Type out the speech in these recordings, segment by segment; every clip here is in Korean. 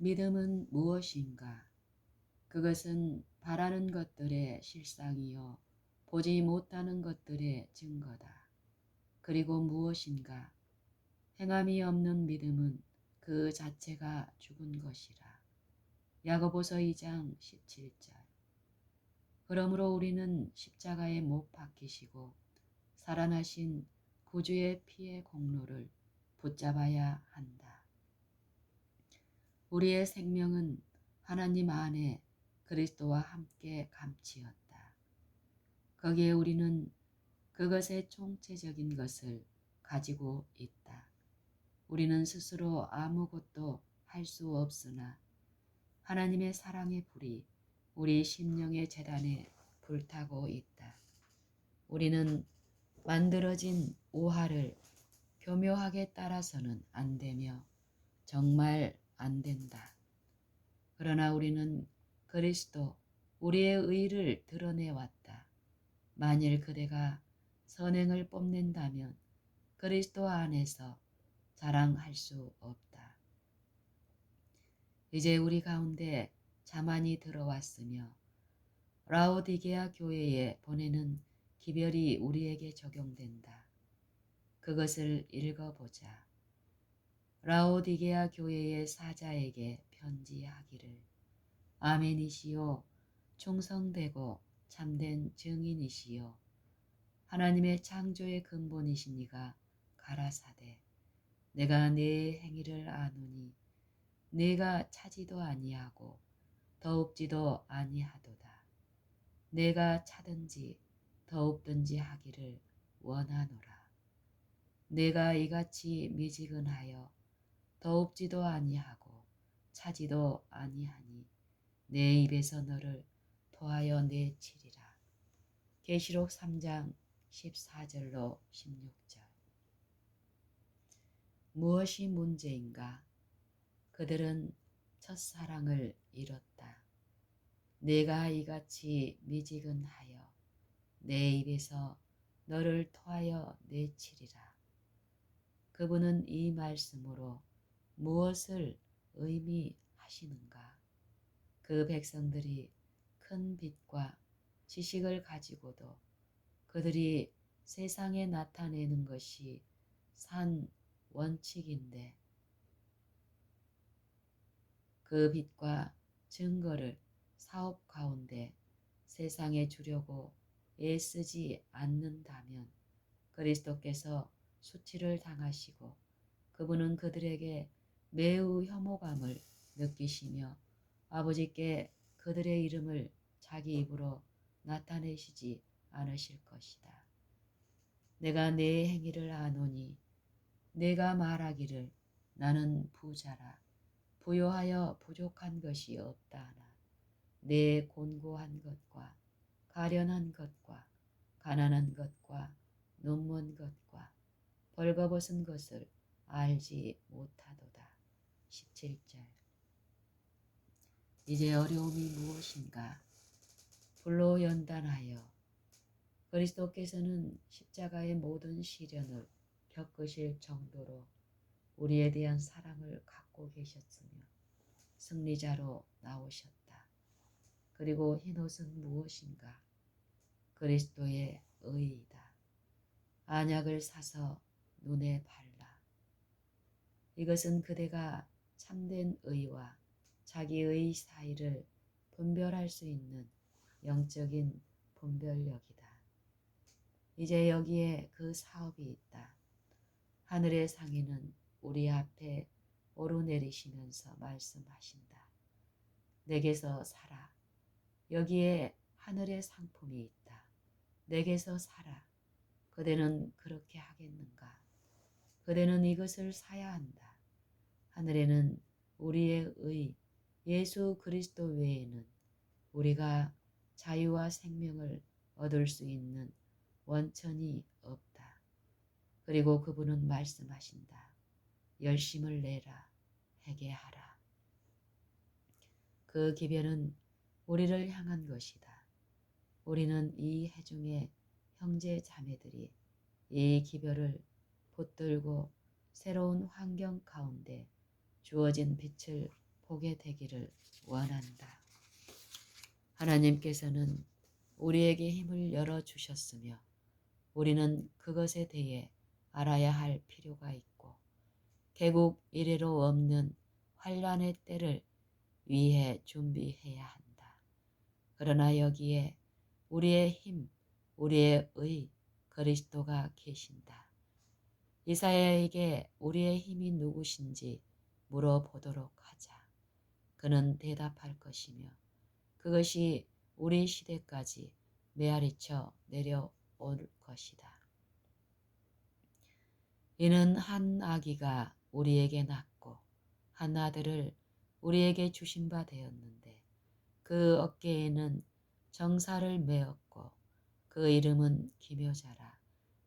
믿음은 무엇인가? 그것은 바라는 것들의 실상이요 보지 못하는 것들의 증거다. 그리고 무엇인가? 행함이 없는 믿음은 그 자체가 죽은 것이라. 야고보서 2장 17절. 그러므로 우리는 십자가에 못 박히시고 살아나신 구주의 피의 공로를 붙잡아야 한다. 우리의 생명은 하나님 안에 그리스도와 함께 감치었다. 거기에 우리는 그것의 총체적인 것을 가지고 있다. 우리는 스스로 아무것도 할 수 없으나 하나님의 사랑의 불이 우리 심령의 재단에 불타고 있다. 우리는 만들어진 오화를 교묘하게 따라서는 안 되며 정말 안 된다. 그러나 우리는 그리스도 우리의 의를 드러내왔다. 만일 그대가 선행을 뽐낸다면 그리스도 안에서 자랑할 수 없다. 이제 우리 가운데 자만이 들어왔으며 라오디게아 교회에 보내는 기별이 우리에게 적용된다. 그것을 읽어보자. 라오디게아 교회의 사자에게 편지하기를 아멘이시요 충성되고 참된 증인이시요 하나님의 창조의 근본이시니가 가라사대 내가 네 행위를 아노니 내가 차지도 아니하고 더웁지도 아니하도다. 내가 차든지 더웁든지 하기를 원하노라. 내가 이같이 미지근하여 더웁지도 아니하고 차지도 아니하니 내 입에서 너를 토하여 내치리라. 계시록 3장 14절로 16절. 무엇이 문제인가? 그들은 첫사랑을 잃었다. 내가 이같이 미지근하여 내 입에서 너를 토하여 내치리라. 그분은 이 말씀으로 무엇을 의미하시는가? 그 백성들이 큰 빛과 지식을 가지고도 그들이 세상에 나타내는 것이 산 원칙인데 그 빛과 증거를 사업 가운데 세상에 주려고 애쓰지 않는다면 그리스도께서 수치를 당하시고 그분은 그들에게 매우 혐오감을 느끼시며 아버지께 그들의 이름을 자기 입으로 나타내시지 않으실 것이다. 내가 내 행위를 아노니 내가 말하기를 나는 부자라 부요하여 부족한 것이 없다 하나 내 곤고한 것과 가련한 것과 가난한 것과 눈먼 것과 벌거벗은 것을 알지 못하도다. 17절. 이제 어려움이 무엇인가? 불로 연단하여 그리스도께서는 십자가의 모든 시련을 겪으실 정도로 우리에 대한 사랑을 갖고 계셨으며 승리자로 나오셨다. 그리고 흰옷은 무엇인가? 그리스도의 의이다. 안약을 사서 눈에 발라. 이것은 그대가 참된 의와 자기의 사이를 분별할 수 있는 영적인 분별력이다. 이제 여기에 그 사업이 있다. 하늘의 상인은 우리 앞에 오르내리시면서 말씀하신다. 내게서 살아. 여기에 하늘의 상품이 있다. 내게서 살아. 그대는 그렇게 하겠는가? 그대는 이것을 사야 한다. 하늘에는 우리의 의 예수 그리스도 외에는 우리가 자유와 생명을 얻을 수 있는 원천이 없다. 그리고 그분은 말씀하신다. 열심을 내라. 회개하라. 그 기별은 우리를 향한 것이다. 우리는 이 해중의 형제 자매들이 이 기별을 붙들고 새로운 환경 가운데 주어진 빛을 보게 되기를 원한다. 하나님께서는 우리에게 힘을 열어주셨으며 우리는 그것에 대해 알아야 할 필요가 있고 개국 이래로 없는 환란의 때를 위해 준비해야 한다. 그러나 여기에 우리의 힘, 우리의 의, 그리스도가 계신다. 이사야에게 우리의 힘이 누구신지 물어보도록 하자. 그는 대답할 것이며 그것이 우리 시대까지 메아리쳐 내려올 것이다. 이는 한 아기가 우리에게 낳고 한 아들을 우리에게 주신 바 되었는데 그 어깨에는 정사를 메었고 그 이름은 기묘자라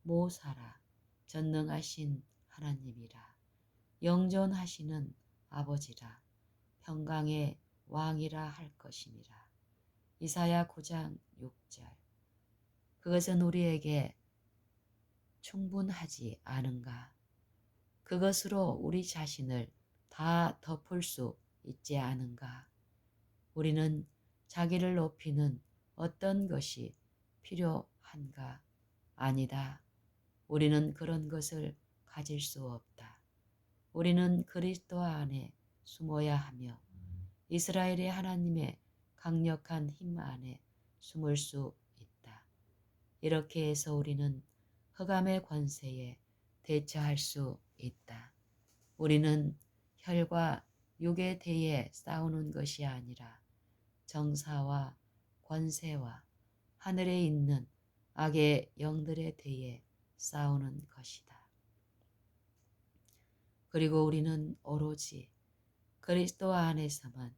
모사라 전능하신 하나님이라 영존하시는 아버지라 평강의 왕이라 할 것이니라. 이사야 9장 6절. 그것은 우리에게 충분하지 않은가? 그것으로 우리 자신을 다 덮을 수 있지 않은가? 우리는 자기를 높이는 어떤 것이 필요한가? 아니다. 우리는 그런 것을 가질 수 없다. 우리는 그리스도 안에 숨어야 하며 이스라엘의 하나님의 강력한 힘 안에 숨을 수 있다. 이렇게 해서 우리는 흑암의 권세에 대처할 수 있다. 우리는 혈과 육에 대해 싸우는 것이 아니라 정사와 권세와 하늘에 있는 악의 영들에 대해 싸우는 것이다. 그리고 우리는 오로지 그리스도 안에서만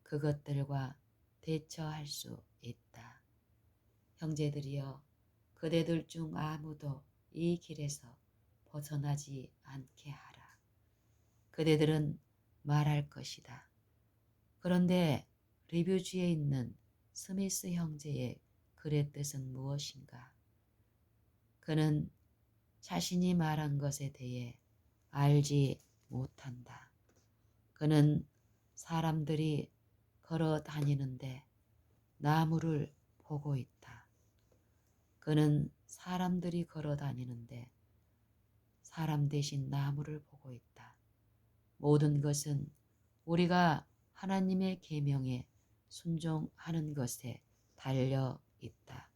그것들과 대처할 수 있다. 형제들이여, 그대들 중 아무도 이 길에서 벗어나지 않게 하라. 그대들은 말할 것이다. 그런데 리뷰지에 있는 스미스 형제의 글의 뜻은 무엇인가? 그는 자신이 말한 것에 대해 알지 못한다. 그는 사람들이 걸어 다니는데 나무를 보고 있다. 그는 사람들이 걸어 다니는데 사람 대신 나무를 보고 있다. 모든 것은 우리가 하나님의 계명에 순종하는 것에 달려 있다.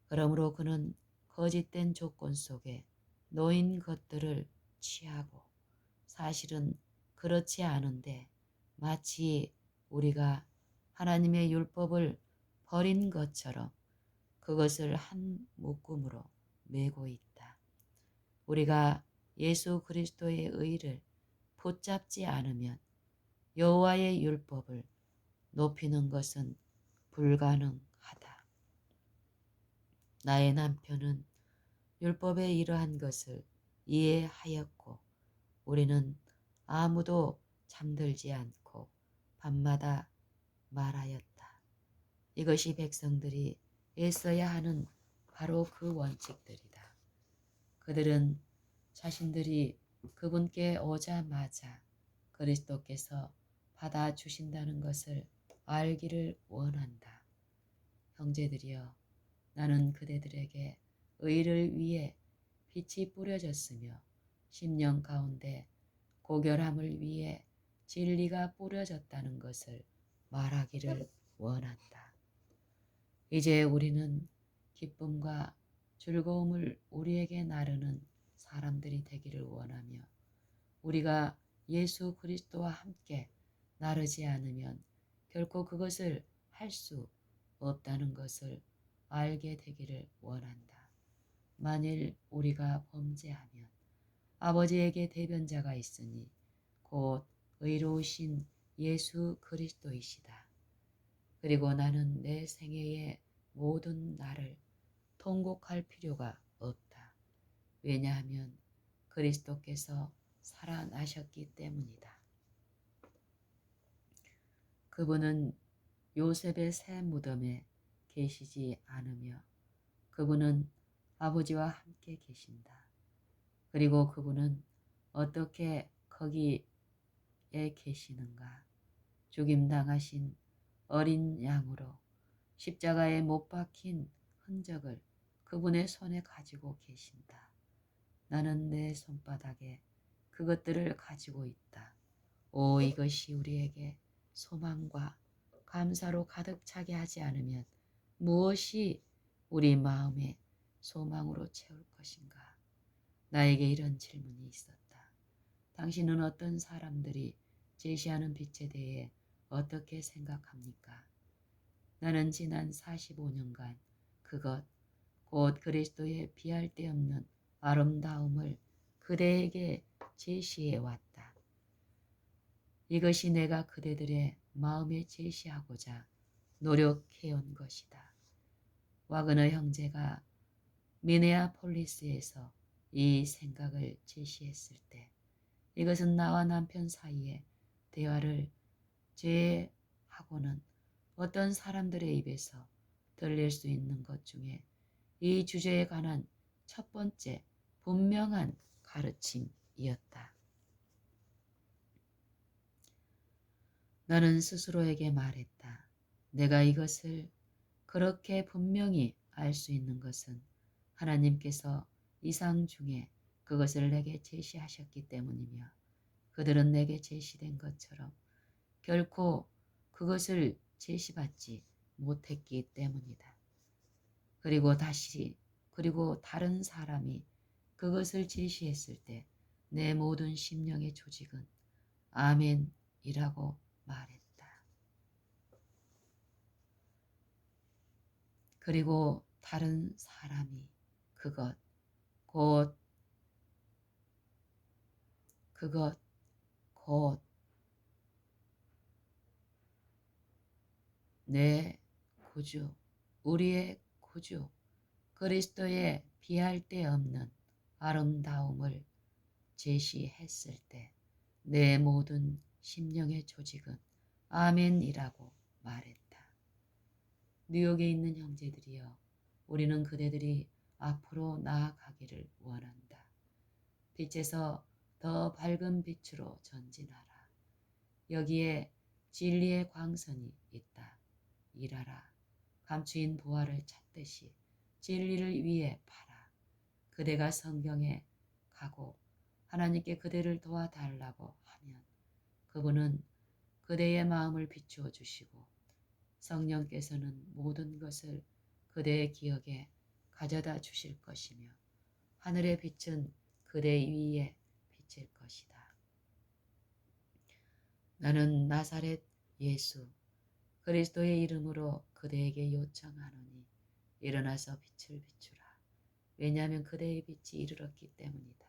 그러므로 그는 거짓된 조건 속에 놓인 것들을 취하고 사실은 그렇지 않은데 마치 우리가 하나님의 율법을 버린 것처럼 그것을 한 묶음으로 메고 있다. 우리가 예수 그리스도의 의를 붙잡지 않으면 여호와의 율법을 높이는 것은 불가능하다. 나의 남편은 율법의 이러한 것을 이해하였고 우리는 아무도 잠들지 않고 밤마다 말하였다. 이것이 백성들이 애써야 하는 바로 그 원칙들이다. 그들은 자신들이 그분께 오자마자 그리스도께서 받아주신다는 것을 알기를 원한다. 형제들이여, 나는 그대들에게 의를 위해 빛이 뿌려졌으며 심령 가운데 고결함을 위해 진리가 뿌려졌다는 것을 말하기를 원한다. 이제 우리는 기쁨과 즐거움을 우리에게 나르는 사람들이 되기를 원하며 우리가 예수 그리스도와 함께 나르지 않으면 결코 그것을 할 수 없다는 것을 알게 되기를 원한다. 만일 우리가 범죄하면 아버지에게 대변자가 있으니 곧 의로우신 예수 그리스도이시다. 그리고 나는 내 생애의 모든 날을 통곡할 필요가 없다. 왜냐하면 그리스도께서 살아나셨기 때문이다. 그분은 요셉의 새 무덤에 계시지 않으며 그분은 아버지와 함께 계신다. 그리고 그분은 어떻게 거기 계시는가? 죽임당하신 어린 양으로 십자가에 못 박힌 흔적을 그분의 손에 가지고 계신다. 나는 내 손바닥에 그것들을 가지고 있다. 오, 이것이 우리에게 소망과 감사로 가득 차게 하지 않으면 무엇이 우리 마음에 소망으로 채울 것인가? 나에게 이런 질문이 있었다. 당신은 어떤 사람들이 제시하는 빛에 대해 어떻게 생각합니까? 나는 지난 45년간 그것, 곧 그리스도의 비할 데 없는 아름다움을 그대에게 제시해 왔다. 이것이 내가 그대들의 마음에 제시하고자 노력해온 것이다. 와그너 형제가 미네아폴리스에서 이 생각을 제시했을 때 이것은 나와 남편 사이에 대화를 제하고는 어떤 사람들의 입에서 들릴 수 있는 것 중에 이 주제에 관한 첫 번째 분명한 가르침이었다. 나는 스스로에게 말했다. 내가 이것을 그렇게 분명히 알 수 있는 것은 하나님께서 이상 중에 그것을 내게 제시하셨기 때문이며 그들은 내게 제시된 것처럼 결코 그것을 제시받지 못했기 때문이다. 그리고 다른 사람이 그것을 제시했을 때 내 모든 심령의 조직은 아멘이라고 말했다. 그리고 다른 사람이 그것, 곧, 그것, 곧, 내 구주, 우리의 구주, 그리스도의 비할 데 없는 아름다움을 제시했을 때 내 모든 심령의 조직은 아멘이라고 말했다. 뉴욕에 있는 형제들이여, 우리는 그대들이 앞으로 나아가기를 원한다. 빛에서 더 밝은 빛으로 전진하라. 여기에 진리의 광선이 있다. 일하라. 감추인 보화를 찾듯이 진리를 위해 팔아. 그대가 성경에 가고 하나님께 그대를 도와달라고 하면 그분은 그대의 마음을 비추어 주시고 성령께서는 모든 것을 그대의 기억에 가져다 주실 것이며 하늘의 빛은 그대 위에 비칠 것이다. 나는 나사렛 예수 그리스도의 이름으로 그대에게 요청하노니 일어나서 빛을 비추라. 왜냐하면 그대의 빛이 이르렀기 때문이다.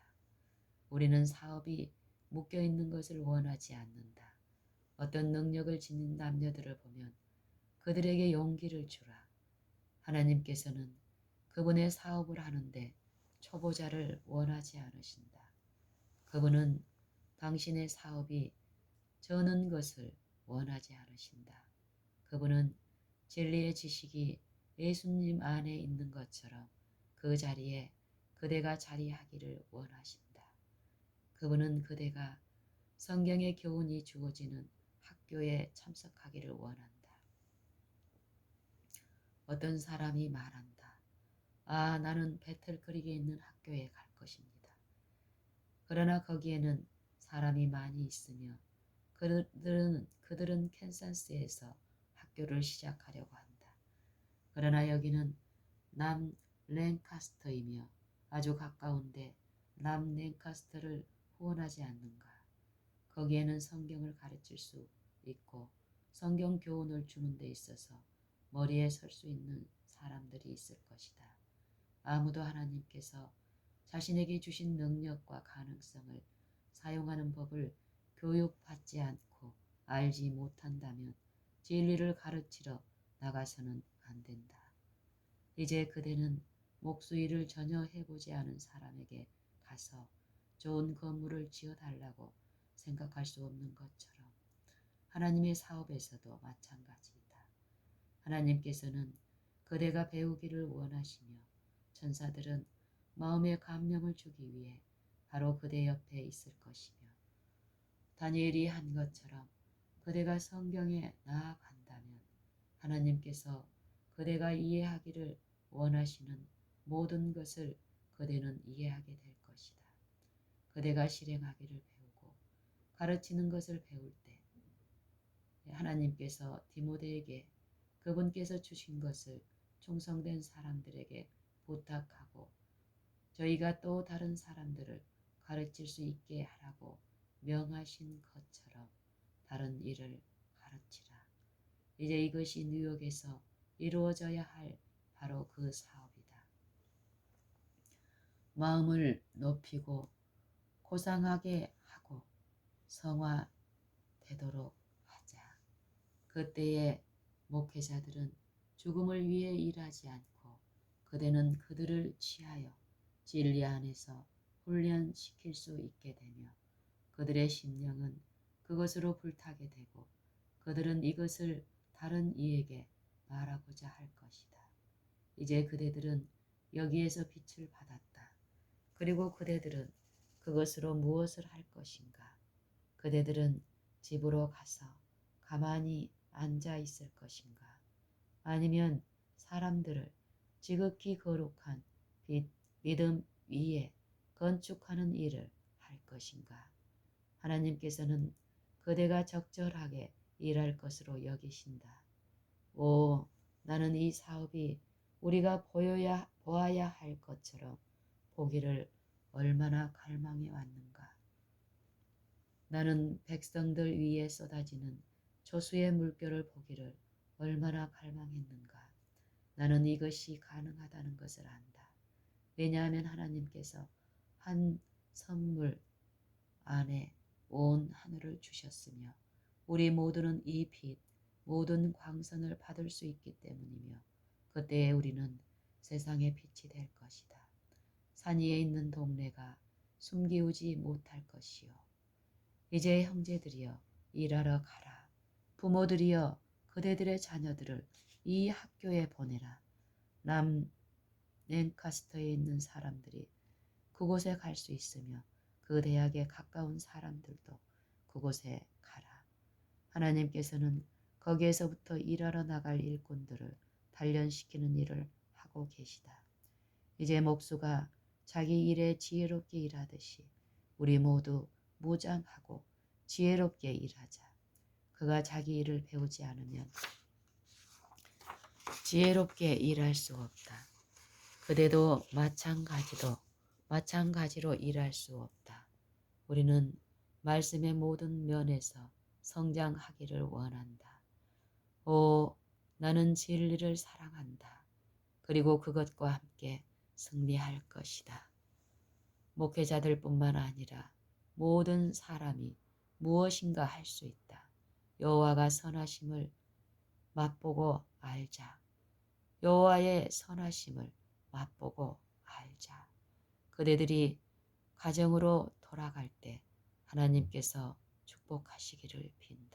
우리는 사업이 묶여있는 것을 원하지 않는다. 어떤 능력을 지닌 남녀들을 보면 그들에게 용기를 주라. 하나님께서는 그분의 사업을 하는데 초보자를 원하지 않으신다. 그분은 당신의 사업이 저는 것을 원하지 않으신다. 그분은 진리의 지식이 예수님 안에 있는 것처럼 그 자리에 그대가 자리하기를 원하신다. 그분은 그대가 성경의 교훈이 주어지는 학교에 참석하기를 원한다. 어떤 사람이 말한다. 아, 나는 배틀크릭에 있는 학교에 갈 것입니다. 그러나 거기에는 사람이 많이 있으며 그들은 캔사스에서 학교를 시작하려고 한다. 그러나 여기는 남 랭카스터이며 아주 가까운데 남 랭카스터를 후원하지 않는가. 거기에는 성경을 가르칠 수 있고 성경 교훈을 주는 데 있어서 머리에 설 수 있는 사람들이 있을 것이다. 아무도 하나님께서 자신에게 주신 능력과 가능성을 사용하는 법을 교육받지 않고 알지 못한다면 진리를 가르치러 나가서는 안 된다. 이제 그대는 목수일을 전혀 해보지 않은 사람에게 가서 좋은 건물을 지어달라고 생각할 수 없는 것처럼 하나님의 사업에서도 마찬가지이다. 하나님께서는 그대가 배우기를 원하시며 천사들은 마음의 감명을 주기 위해 바로 그대 옆에 있을 것이며 다니엘이 한 것처럼 그대가 성경에 나아간다면 하나님께서 그대가 이해하기를 원하시는 모든 것을 그대는 이해하게 될 것이다. 그대가 실행하기를 배우고 가르치는 것을 배울 때 하나님께서 디모데에게 그분께서 주신 것을 충성된 사람들에게 부탁하고 저희가 또 다른 사람들을 가르칠 수 있게 하라고 명하신 것처럼 다른 일을 가르치라. 이제 이것이 뉴욕에서 이루어져야 할 바로 그 사업이다. 마음을 높이고 고상하게 하고 성화되도록 하자. 그때의 목회자들은 죽음을 위해 일하지 않고 그대는 그들을 취하여 진리 안에서 훈련시킬 수 있게 되며 그들의 심령은 그것으로 불타게 되고 그들은 이것을 다른 이에게 말하고자 할 것이다. 이제 그대들은 여기에서 빛을 받았다. 그리고 그대들은 그것으로 무엇을 할 것인가? 그대들은 집으로 가서 가만히 앉아 있을 것인가? 아니면 사람들을 지극히 거룩한 믿음 위에 건축하는 일을 할 것인가? 하나님께서는 그대가 적절하게 일할 것으로 여기신다. 오, 나는 이 사업이 우리가 보아야 할 것처럼 보기를 얼마나 갈망해 왔는가. 나는 백성들 위에 쏟아지는 조수의 물결을 보기를 얼마나 갈망했는가. 나는 이것이 가능하다는 것을 안다. 왜냐하면 하나님께서 한 선물 안에 온 하늘을 주셨으며 우리 모두는 이 빛, 모든 광선을 받을 수 있기 때문이며 그때에 우리는 세상의 빛이 될 것이다. 산 위에 있는 동네가 숨기우지 못할 것이요. 이제 형제들이여 일하러 가라. 부모들이여 그대들의 자녀들을 이 학교에 보내라. 남 랭카스터에 있는 사람들이 그곳에 갈 수 있으며 그 대학에 가까운 사람들도 그곳에 가라. 하나님께서는 거기에서부터 일하러 나갈 일꾼들을 단련시키는 일을 하고 계시다. 이제 목수가 자기 일에 지혜롭게 일하듯이 우리 모두 무장하고 지혜롭게 일하자. 그가 자기 일을 배우지 않으면 지혜롭게 일할 수 없다. 그대도 마찬가지로 일할 수 없다. 우리는 말씀의 모든 면에서 성장하기를 원한다. 오, 나는 진리를 사랑한다. 그리고 그것과 함께 승리할 것이다. 목회자들뿐만 아니라 모든 사람이 무엇인가 할 수 있다. 여호와가 선하심을 맛보고 알자. 여호와의 선하심을 맛보고 알자. 그대들이 가정으로 돌아갈 때 하나님께서 축복하시기를 빈다.